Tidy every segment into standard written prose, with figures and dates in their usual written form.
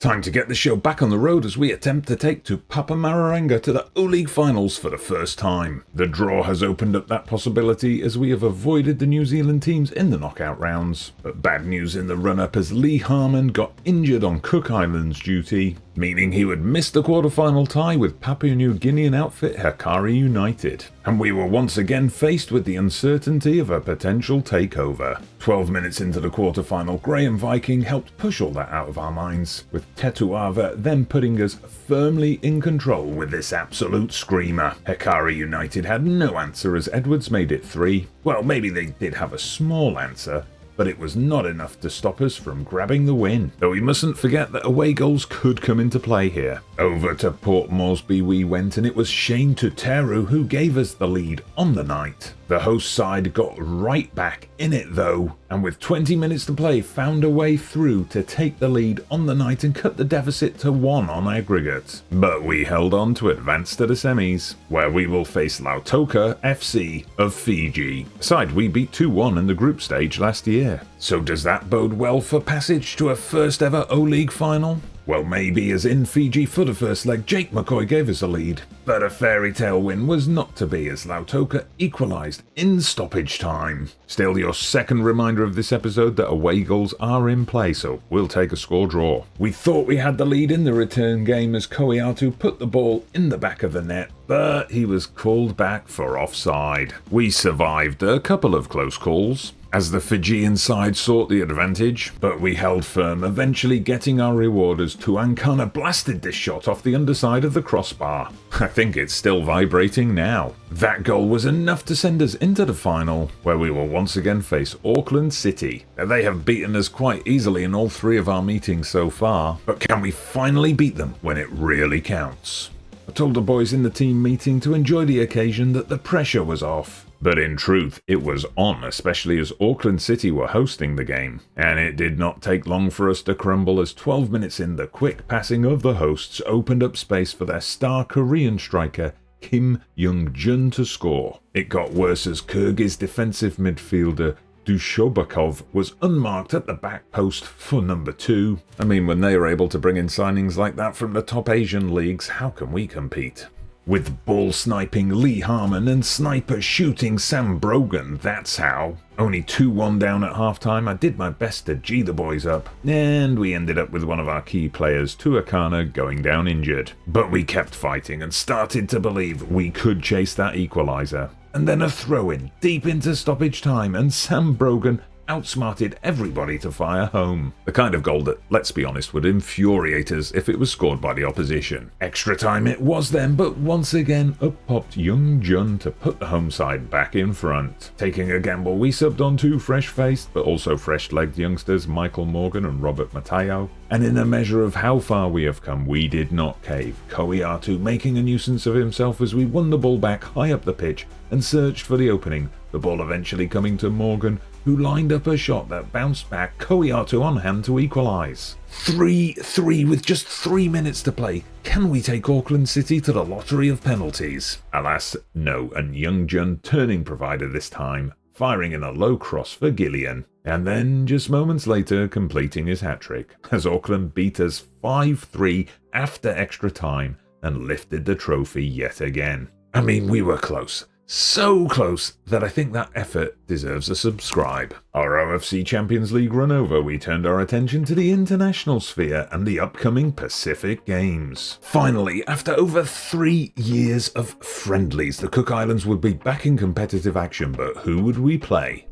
Time to get the show back on the road as we attempt to take Tupapa Maraerenga to the O-League finals for the first time. The draw has opened up that possibility as we have avoided the New Zealand teams in the knockout rounds. But bad news in the run-up as Lee Harmon got injured on Cook Islands duty, meaning he would miss the quarter-final tie with Papua New Guinean outfit Hikari United. And we were once again faced with the uncertainty of a potential takeover. 12 minutes into the quarter-final, Graham Viking helped push all that out of our minds, with Tetuava then putting us firmly in control with this absolute screamer. Hikari United had no answer as Edwards made it 3. Well, maybe they did have a small answer, but it was not enough to stop us from grabbing the win. Though we mustn't forget that away goals could come into play here. Over to Port Moresby we went, and it was Shane Tuteru who gave us the lead on the night. The host side got right back in it though, and with 20 minutes to play found a way through to take the lead on the night and cut the deficit to 1 on aggregate. But we held on to advance to the semis, where we will face Lautoka FC of Fiji, a side we beat 2-1 in the group stage last year. So does that bode well for passage to a first ever O-League final? Well, maybe, as in Fiji for the first leg Jake McCoy gave us a lead. But a fairy tale win was not to be as Lautoka equalised in stoppage time. Still, your second reminder of this episode that away goals are in play, so we'll take a score draw. We thought we had the lead in the return game as Koiatu put the ball in the back of the net, but he was called back for offside. We survived a couple of close calls as the Fijian side sought the advantage, but we held firm, eventually getting our reward as Tuankana blasted this shot off the underside of the crossbar. I think it's still vibrating now. That goal was enough to send us into the final, where we will once again face Auckland City. They have beaten us quite easily in all 3 of our meetings so far, but can we finally beat them when it really counts? I told the boys in the team meeting to enjoy the occasion, that the pressure was off. But in truth, it was on, especially as Auckland City were hosting the game. And it did not take long for us to crumble as 12 minutes in, the quick passing of the hosts opened up space for their star Korean striker Kim Young-jun to score. It got worse as Kyrgyz defensive midfielder Dushobakov was unmarked at the back post for number 2. I mean, when they are able to bring in signings like that from the top Asian leagues, how can we compete? With ball sniping Lee Harmon and sniper shooting Sam Brogan, that's how. Only 2-1 down at halftime, I did my best to G the boys up, and we ended up with one of our key players, Tuakana, going down injured. But we kept fighting and started to believe we could chase that equaliser. And then a throw-in deep into stoppage time, and Sam Brogan outsmarted everybody to fire home. The kind of goal that, let's be honest, would infuriate us if it was scored by the opposition. Extra time it was then, but once again up popped Young Jun to put the home side back in front. Taking a gamble, we subbed on 2 fresh-faced but also fresh-legged youngsters, Michael Morgan and Robert Mateo. And in a measure of how far we have come, we did not cave. Koiatu making a nuisance of himself as we won the ball back high up the pitch and searched for the opening, the ball eventually coming to Morgan, who lined up a shot that bounced back, Koiatu on hand to equalise. 3-3 with just 3 minutes to play. Can we take Auckland City to the lottery of penalties? Alas, no, and Young Jun turning provider this time, firing in a low cross for Gillian, and then just moments later completing his hat-trick, as Auckland beat us 5-3 after extra time and lifted the trophy yet again. I mean, we were close. So close that I think that effort deserves a subscribe. Our OFC Champions League run over, we turned our attention to the international sphere and the upcoming Pacific Games. Finally, after over 3 years of friendlies, the Cook Islands would be back in competitive action, but who would we play?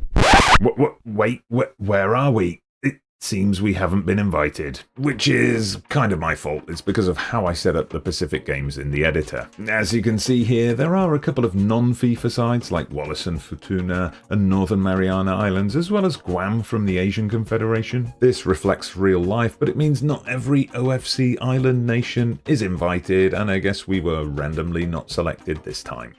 Wait, where are we? It seems we haven't been invited, which is kind of my fault. It's because of how I set up the Pacific Games in the editor. As you can see here, there are a couple of non-FIFA sides like Wallis and Futuna and Northern Mariana Islands, as well as Guam from the Asian Confederation. This reflects real life, but it means not every OFC island nation is invited, and I guess we were randomly not selected this time.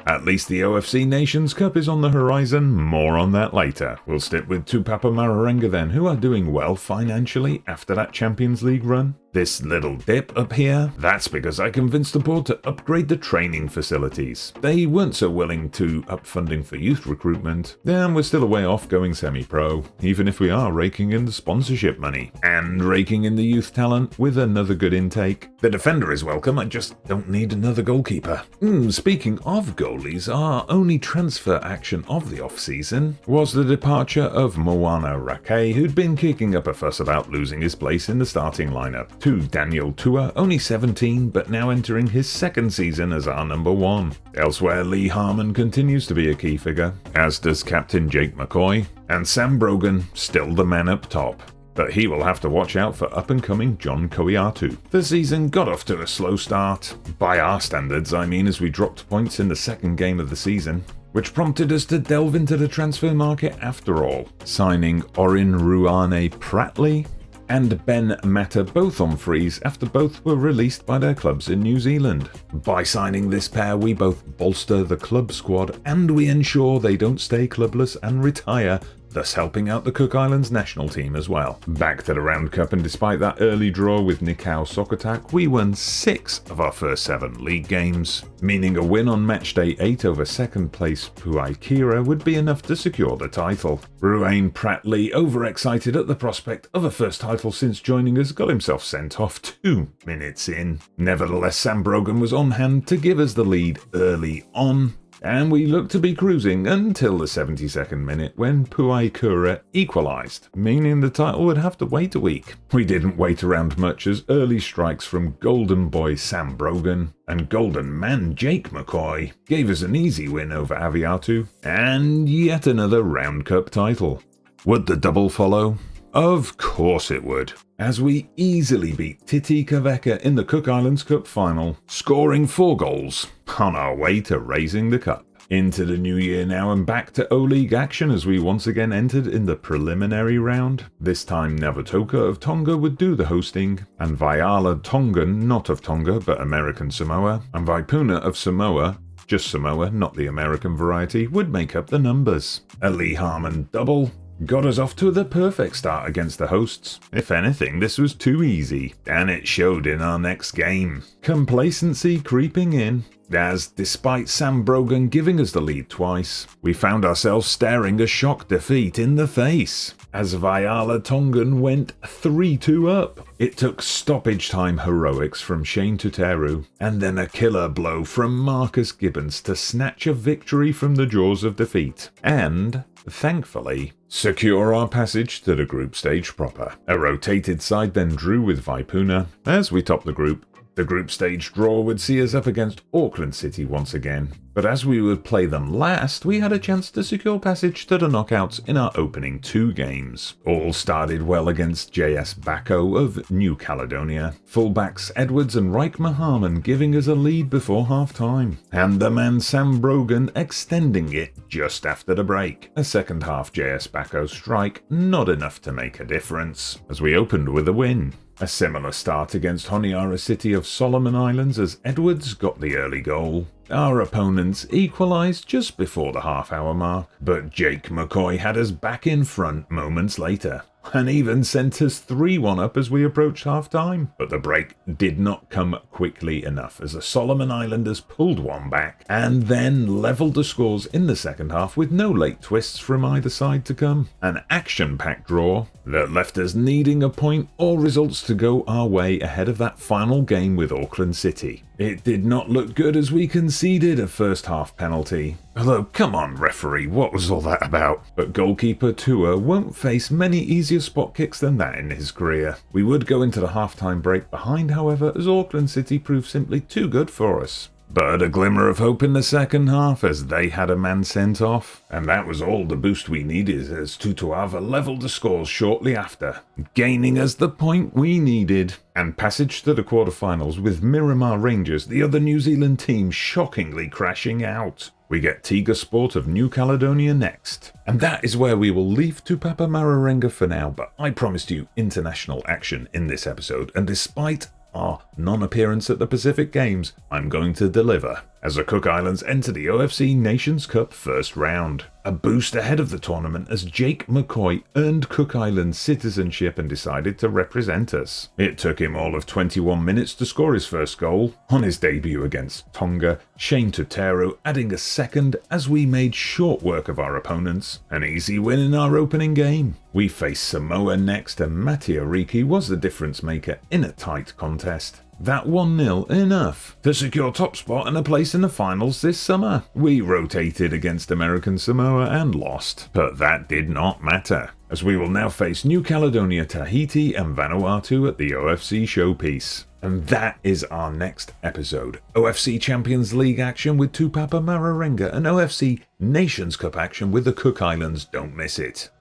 At least the OFC Nations Cup is on the horizon, more on that later. We'll stick with Tupapa Maraerenga then, who are doing well financially after that Champions League run. This little dip up here, that's because I convinced the board to upgrade the training facilities. They weren't so willing to up funding for youth recruitment, and we're still a way off going semi-pro, even if we are raking in the sponsorship money, and raking in the youth talent with another good intake. The defender is welcome, I just don't need another goalkeeper. Speaking of goalies, our only transfer action of the off-season was the departure of Moana Rake, who'd been kicking up a fuss about losing his place in the starting lineup, to Daniel Tua, only 17, but now entering his second season as our number 1. Elsewhere, Lee Harmon continues to be a key figure, as does Captain Jake McCoy, and Sam Brogan, still the man up top. But he will have to watch out for up-and-coming John Koiatu. The season got off to a slow start. By our standards, I mean, as we dropped points in the second game of the season, which prompted us to delve into the transfer market after all, signing Orin Ruane Pratley and Ben Mata both on frees after both were released by their clubs in New Zealand. By signing this pair, we both bolster the club squad and we ensure they don't stay clubless and retire, thus helping out the Cook Islands national team as well. Back to the Round Cup, and despite that early draw with Nikau Sokotak, we won 6 of our first 7 league games, meaning a win on matchday 8 over second place Puaikira would be enough to secure the title. Ruane Pratley, overexcited at the prospect of a first title since joining us, got himself sent off 2 minutes in. Nevertheless, Sam Brogan was on hand to give us the lead early on, and we looked to be cruising until the 72nd minute when Puaikura equalised, meaning the title would have to wait a week. We didn't wait around much as early strikes from Golden Boy Sam Brogan and Golden Man Jake McCoy gave us an easy win over Aviatu and yet another Round Cup title. Would the double follow? Of course it would, as we easily beat Titi Kaveka in the Cook Islands Cup final, scoring 4 goals on our way to raising the cup. Into the new year now and back to O-League action as we once again entered in the preliminary round. This time Navatoka of Tonga would do the hosting, and Vaiala Tongan, not of Tonga but American Samoa, and Vaipuna of Samoa, just Samoa, not the American variety, would make up the numbers. A Lee Harmon double got us off to the perfect start against the hosts. If anything, this was too easy, and it showed in our next game. Complacency creeping in, as despite Sam Brogan giving us the lead twice, we found ourselves staring a shock defeat in the face, as Vaiala Tongan went 3-2 up. It took stoppage time heroics from Shane Tuteru, and then a killer blow from Marcus Gibbons to snatch a victory from the jaws of defeat, and thankfully, secure our passage to the group stage proper. A rotated side then drew with Vaipuna as we topped the group. The group stage draw would see us up against Auckland City once again, but as we would play them last, we had a chance to secure passage to the knockouts in our opening 2 games. All started well against JS Bako of New Caledonia, fullbacks Edwards and Reich Mahaman giving us a lead before half-time, and the man Sam Brogan extending it just after the break. A second half JS Bako strike, not enough to make a difference, as we opened with a win. A similar start against Honiara City of Solomon Islands as Edwards got the early goal. Our opponents equalised just before the half-hour mark, but Jake McCoy had us back in front moments later, and even sent us 3-1 up as we approached half-time. But the break did not come quickly enough as the Solomon Islanders pulled one back and then levelled the scores in the second half with no late twists from either side to come. An action-packed draw that left us needing a point or results to go our way ahead of that final game with Auckland City. It did not look good as we conceded a first half penalty. Although, come on referee, what was all that about? But goalkeeper Tua won't face many easier spot kicks than that in his career. We would go into the half-time break behind, however, as Auckland City proved simply too good for us. But a glimmer of hope in the second half as they had a man sent off, and that was all the boost we needed as Tutuava levelled the scores shortly after, gaining us the point we needed, and passage to the quarterfinals with Miramar Rangers, the other New Zealand team, shockingly crashing out. We get Tiga Sport of New Caledonia next, and that is where we will leave Tupapa Maraerenga for now, but I promised you international action in this episode, and despite our non-appearance at the Pacific Games, I'm going to deliver. as the Cook Islands enter the OFC Nations Cup first round. A boost ahead of the tournament as Jake McCoy earned Cook Islands citizenship and decided to represent us. It took him all of 21 minutes to score his first goal. On his debut against Tonga, Shane Tutero adding a second as we made short work of our opponents. An easy win in our opening game. We faced Samoa next and Matia Riki was the difference maker in a tight contest. That 1-0 enough to secure top spot and a place in the finals this summer. We rotated against American Samoa and lost, but that did not matter, as we will now face New Caledonia, Tahiti and Vanuatu at the OFC showpiece. And that is our next episode. OFC Champions League action with Tupapa Maraerenga and OFC Nations Cup action with the Cook Islands. Don't miss it.